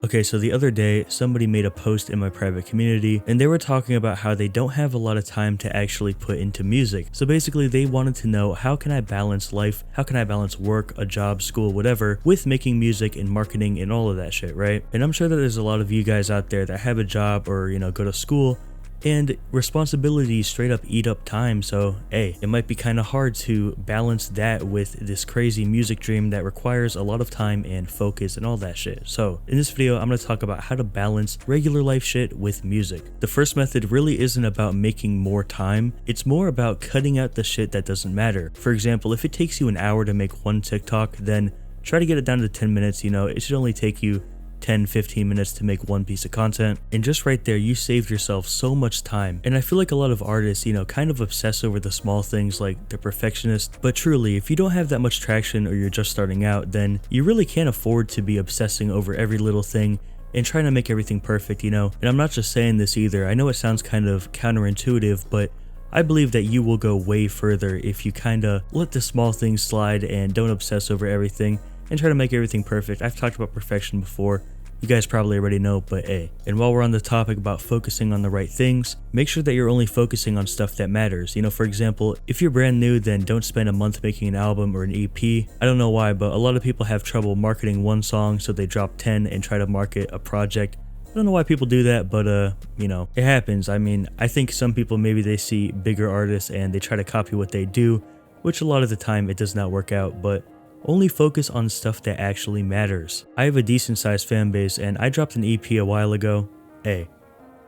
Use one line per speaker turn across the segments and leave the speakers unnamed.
Okay, so the other day, somebody made a post in my private community, and they were talking about how they don't have a lot of time to actually put into music. So basically, they wanted to know, how can I balance life, how can I balance work, a job, school, whatever, with making music and marketing and all of that shit, right? And I'm sure that there's a lot of you guys out there that have a job or, go to school, and responsibilities straight up eat up time, so hey, it might be kind of hard to balance that with this crazy music dream that requires a lot of time and focus and all that shit. So in this video, I'm going to talk about how to balance regular life shit with music. The first method really isn't about making more time, it's more about cutting out the shit that doesn't matter. For example, if it takes you an hour to make one TikTok, then try to get it down to 10 minutes, it should only take you 10-15 minutes to make one piece of content, and just right there you saved yourself so much time. And I feel like a lot of artists kind of obsess over the small things, like they're perfectionists, but truly if you don't have that much traction or you're just starting out, then you really can't afford to be obsessing over every little thing and trying to make everything perfect, and I'm not just saying this either. I know it sounds kind of counterintuitive, but I believe that you will go way further if you kind of let the small things slide and don't obsess over everything and try to make everything perfect. I've talked about perfection before, you guys probably already know, but hey. And while we're on the topic about focusing on the right things, make sure that you're only focusing on stuff that matters. For example, if you're brand new, then don't spend a month making an album or an EP. I don't know why, but a lot of people have trouble marketing one song, so they drop 10 and try to market a project. I don't know why people do that, but it happens. I think some people, maybe they see bigger artists and they try to copy what they do, which a lot of the time it does not work out, but only focus on stuff that actually matters. I have a decent sized fan base and I dropped an EP a while ago. Hey,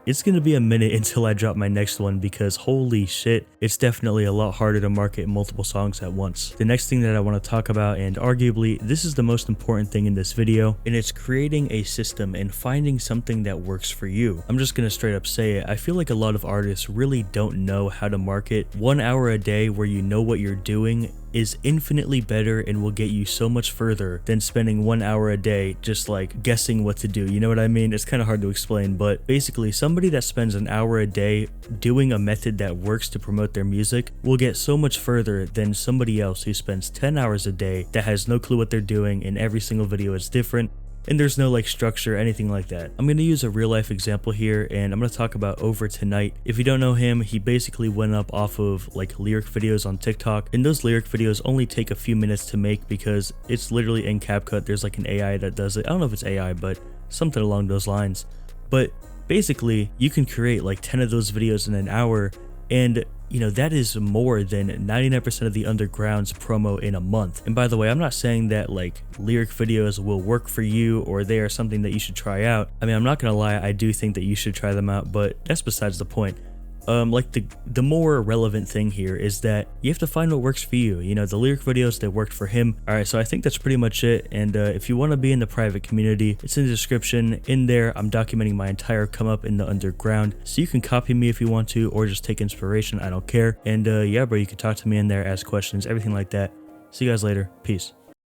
it's gonna be a minute until I drop my next one because holy shit, it's definitely a lot harder to market multiple songs at once. The next thing that I want to talk about, and arguably this is the most important thing in this video, and it's creating a system and finding something that works for you. I'm just gonna straight up say it, I feel like a lot of artists really don't know how to market. 1 hour a day where you know what you're doing is infinitely better and will get you so much further than spending 1 hour a day just like guessing what to do. You know what I mean? It's kind of hard to explain, but basically somebody that spends an hour a day doing a method that works to promote their music will get so much further than somebody else who spends 10 hours a day that has no clue what they're doing and every single video is different and there's no structure, anything like that. I'm going to use a real life example here, and I'm going to talk about Over Tonight. If you don't know him, he basically went up off of lyric videos on TikTok, and those lyric videos only take a few minutes to make because it's literally in CapCut. There's an AI that does it. I don't know if it's AI, but something along those lines. But basically you can create 10 of those videos in an hour, and that is more than 99% of the underground's promo in a month. And by the way, I'm not saying that lyric videos will work for you or they are something that you should try out. I'm not gonna lie, I do think that you should try them out, but that's besides the point. The more relevant thing here is that you have to find what works for you. The lyric videos that worked for him. Alright, so I think that's pretty much it, and if you want to be in the private community, it's in the description. In there, I'm documenting my entire come up in the underground, so you can copy me if you want to, or just take inspiration, I don't care. And yeah bro, you can talk to me in there, ask questions, everything like that. See you guys later, peace.